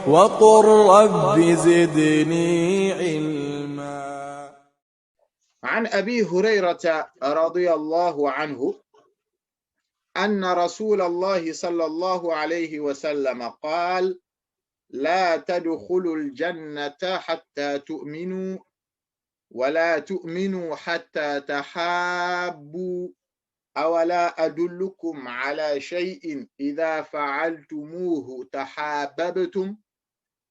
وقل رب زدني علما. عن أبي هريرة رضي الله عنه أن رسول الله صلى الله عليه وسلم قال: لا تدخلوا الجنة حتى تؤمنوا ولا تؤمنوا حتى تحابوا أولا أدلكم على شيء إذا فعلتموه تحاببتم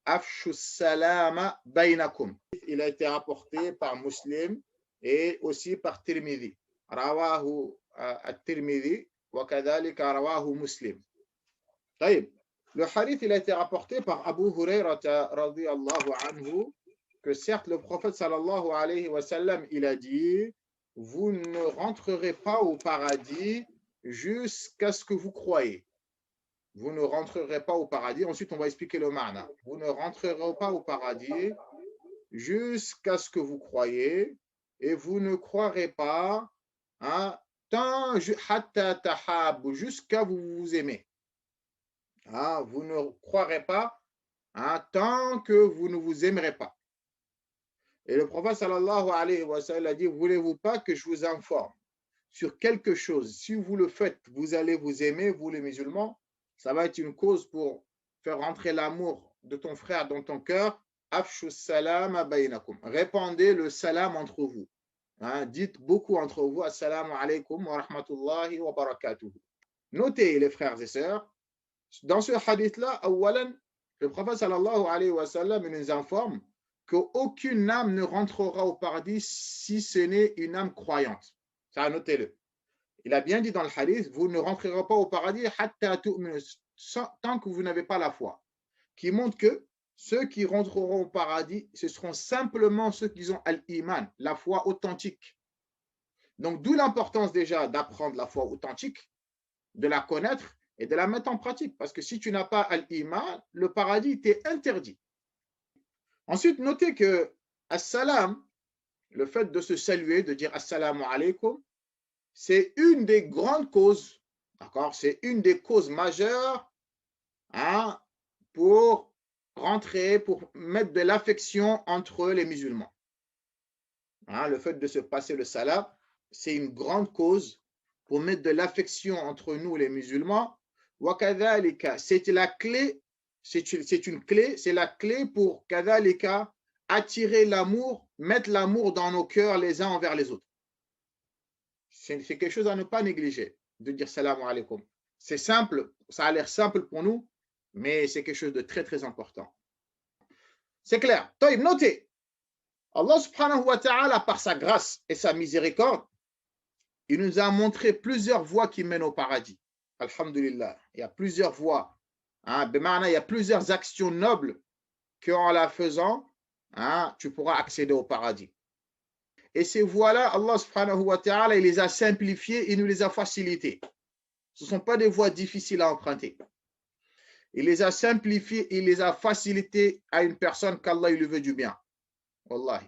أفشوا السلام بينكم. Il a été rapporté par Muslim et aussi par Tirmidhi. رواه الترمذي وكذلك رواه مسلم. طيب, le hadith il a été rapporté par Abu Hurairah radiyallahu anhu que certes le prophète sallallahu alayhi wa sallam il a dit: vous ne rentrerez pas au paradis jusqu'à ce que vous croyez. Vous ne rentrerez pas au paradis. Ensuite, on va expliquer le ma'na. Vous ne rentrerez pas au paradis jusqu'à ce que vous croyez, et vous ne croirez pas jusqu'à vous vous aimez. Vous ne croirez pas tant que vous ne vous aimerez pas. Et le prophète sallallahu alayhi wa sallam a dit: voulez-vous pas que je vous informe sur quelque chose? Si vous le faites, vous allez vous aimer, vous les musulmans. Ça va être une cause pour faire rentrer l'amour de ton frère dans ton cœur. Afshu salam baynakum. Répandez le salam entre vous. Dites beaucoup entre vous: assalamu alaykum wa rahmatullahi wa barakatuh. Notez, les frères et sœurs, dans ce hadith-là, le prophète sallallahu alayhi wa sallam nous informe qu'aucune âme ne rentrera au paradis si ce n'est une âme croyante. Ça, notez-le. Il a bien dit dans le hadith: vous ne rentrerez pas au paradis tant que vous n'avez pas la foi. Qui montre que ceux qui rentreront au paradis, ce seront simplement ceux qui ont al-iman, la foi authentique. Donc, d'où l'importance déjà d'apprendre la foi authentique, de la connaître et de la mettre en pratique. Parce que si tu n'as pas al-iman, le paradis t'est interdit. Ensuite, notez que as-salam, le fait de se saluer, de dire assalamu alaykum, c'est une des grandes causes, d'accord? C'est une des causes majeures pour rentrer, pour mettre de l'affection entre les musulmans. Le fait de se passer le salam, c'est une grande cause pour mettre de l'affection entre nous les musulmans. C'est la clé, c'est la clé pour kadhalika attirer l'amour, mettre l'amour dans nos cœurs les uns envers les autres. C'est quelque chose à ne pas négliger, de dire salam alaykum. C'est simple, ça a l'air simple pour nous, mais c'est quelque chose de très très important. C'est clair. Notez, Allah subhanahu wa ta'ala, par sa grâce et sa miséricorde, il nous a montré plusieurs voies qui mènent au paradis. Alhamdulillah. Il y a plusieurs voies. Il y a plusieurs actions nobles qu'en la faisant, tu pourras accéder au paradis. Et ces voies-là, Allah subhanahu wa ta'ala, il les a simplifiées, il nous les a facilitées. Ce ne sont pas des voies difficiles à emprunter. Il les a simplifiées, il les a facilitées à une personne qu'Allah lui veut du bien. Wallahi.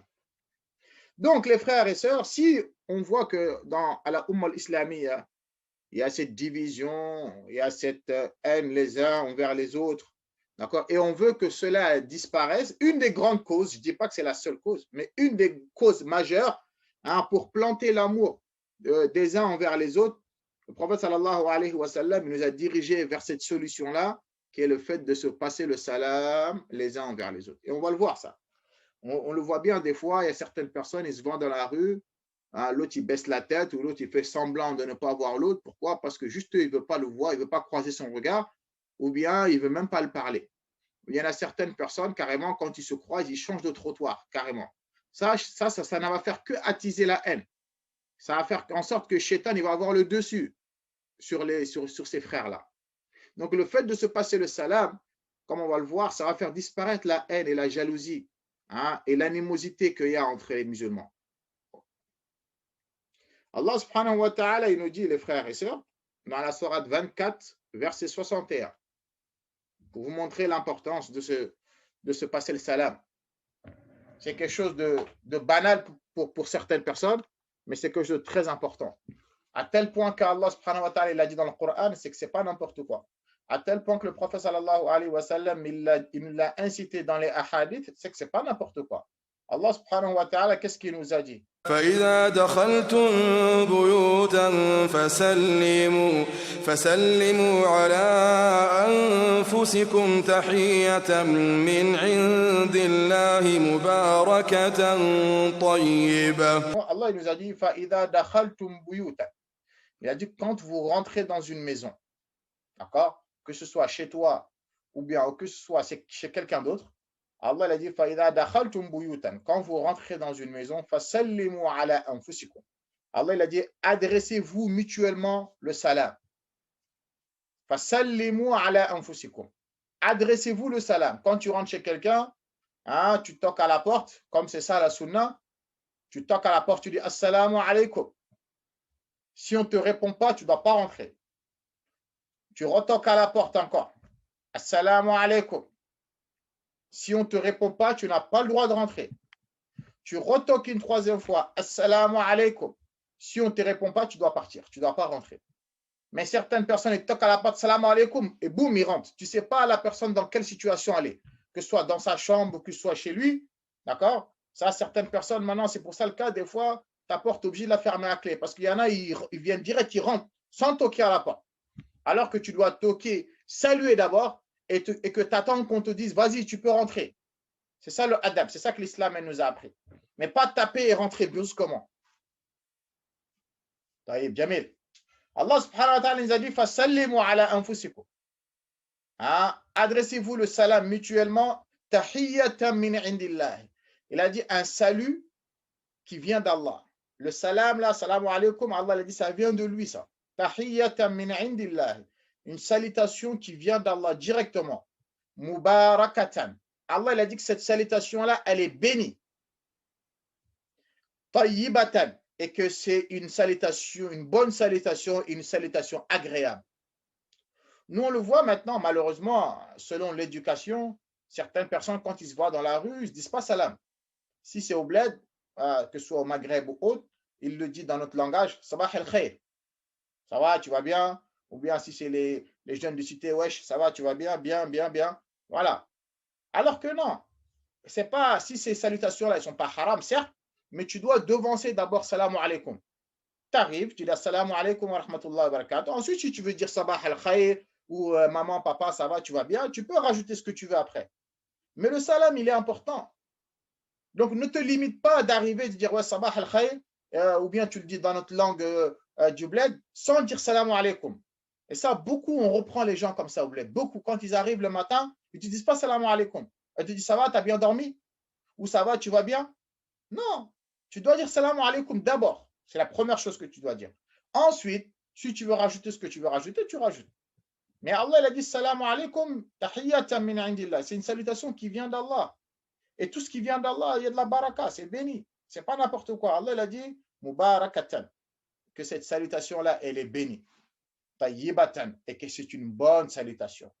Donc, les frères et sœurs, si on voit que dans la Ummah al-Islamiyya, il y a cette division, il y a cette haine les uns envers les autres, d'accord, et on veut que cela disparaisse, une des grandes causes, je ne dis pas que c'est la seule cause, mais une des causes majeures pour planter l'amour des uns envers les autres, le prophète sallallahu alayhi wa sallam nous a dirigés vers cette solution-là, qui est le fait de se passer le salam les uns envers les autres. Et on va le voir ça. On le voit bien des fois, il y a certaines personnes, ils se vont dans la rue, l'autre il baisse la tête ou l'autre il fait semblant de ne pas voir l'autre. Pourquoi? Parce que juste il ne veut pas le voir, il ne veut pas croiser son regard, ou bien il ne veut même pas le parler. Il y en a certaines personnes, carrément, quand ils se croisent, ils changent de trottoir, carrément. Ça ne va faire que attiser la haine. Ça va faire en sorte que Shaitan il va avoir le dessus sur ces frères-là. Donc le fait de se passer le salam, comme on va le voir, ça va faire disparaître la haine et la jalousie et l'animosité qu'il y a entre les musulmans. Allah subhanahu wa ta'ala, il nous dit, les frères et sœurs, dans la sourate 24, verset 61, pour vous montrer l'importance de se passer le salam. C'est quelque chose de banal pour certaines personnes, mais c'est quelque chose de très important. À tel point qu'Allah subhanahu wa ta'ala, il a dit dans le Coran, c'est que ce n'est pas n'importe quoi. à tel point que le prophète sallallahu alayhi wa sallam, il l'a incité dans les ahadiths, c'est que ce n'est pas n'importe quoi. Allah subhanahu wa ta'ala, qu'est-ce qu'il nous a dit? فإذا دخلتم بيوتا فسلموا على أنفسكم تحية من عند الله مباركة طيبة. Allah il nous a dit فإذا دخلتم بيوتا. Il a dit quand vous rentrez dans une maison, d'accord? Que ce soit chez toi ou bien que ce soit chez quelqu'un d'autre, Allah il a dit فإذا دخلتم بيوتا. Quand vous rentrez dans une maison, فسلموا على أنفسكم. Allah il a dit adressez-vous mutuellement le salam. فسلموا على أنفسكم. Adressez-vous le salam. Quand tu rentres chez quelqu'un, hein, tu toques à la porte, comme c'est ça la sunna, tu toques à la porte, tu dis assalamu alaykum. Si on ne te répond pas, tu ne dois pas rentrer. Tu retoques à la porte encore. Assalamu alaykum. Si on ne te répond pas, tu n'as pas le droit de rentrer. Tu retoques une troisième fois. Assalamu alaykum. Si on ne te répond pas, tu dois partir. Tu ne dois pas rentrer. Mais certaines personnes, ils toquent à la porte, assalamu alaykum, et boum, ils rentrent. Tu ne sais pas la personne dans quelle situation elle est. Que ce soit dans sa chambre ou que ce soit chez lui. D'accord? Ça, certaines personnes, maintenant, c'est pour ça le cas, des fois, ta porte est obligée de la fermer à clé. Parce qu'il y en a, ils viennent direct, ils rentrent sans toquer à la porte. Alors que tu dois toquer, saluer d'abord et que tu attends qu'on te dise, vas-y, tu peux rentrer. C'est ça le adab, c'est ça que l'islam nous a appris. Mais pas taper et rentrer brusquement. Taïb, Jamil. Allah subhanahu wa ta'ala nous a dit, fasallimu ala anfusikum. Adressez-vous le salam mutuellement. Tahiyyatan min indillah. Il a dit un salut qui vient d'Allah. Le salam là, salamu alaykum, Allah a dit, ça vient de lui ça. Tahiyyatan min indillah. Une salutation qui vient d'Allah directement. Mubarakatan. Allah il a dit que cette salutation-là, elle est bénie. Tayyibatan. Et que c'est une salutation, une bonne salutation, une salutation agréable. Nous, on le voit maintenant, malheureusement, selon l'éducation, certaines personnes, quand ils se voient dans la rue, ils ne se disent pas salam. Si c'est au bled, que ce soit au Maghreb ou autre, ils le disent dans notre langage, sabah el khair. Ça va, tu vas bien? Ou bien si c'est les jeunes de cité, wesh, ça va, tu vas bien, bien, bien, bien. Voilà. Alors que non, c'est pas, si ces salutations-là, elles ne sont pas haram, certes, mais tu dois devancer d'abord salamu alaykum. Tu arrives, tu dis assalamu alaykum wa rahmatullahi wa barakatuh. Ensuite, si tu veux dire sabah al khair ou maman, papa, ça va, tu vas bien, tu peux rajouter ce que tu veux après. Mais le salam, il est important. Donc, ne te limite pas d'arriver et de dire ouais, sabah al khair, ou bien tu le dis dans notre langue du bled, sans dire salamu alaykum. Et ça, beaucoup, on reprend les gens comme ça au bled. Beaucoup, quand ils arrivent le matin, ils ne te disent pas salamu alaykum. Ils te disent ça va, tu as bien dormi? Ou ça va, tu vas bien? Non, tu dois dire salamu alaykum d'abord. C'est la première chose que tu dois dire. Ensuite, si tu veux rajouter ce que tu veux rajouter, tu rajoutes. Mais Allah il a dit salamu alaykum tahiyyatan min indillah. C'est une salutation qui vient d'Allah. Et tout ce qui vient d'Allah, il y a de la baraka, c'est béni. C'est pas n'importe quoi. Allah il a dit mubarakatan. Que cette salutation-là, elle est bénie. Tayyibatan. Et que c'est une bonne salutation.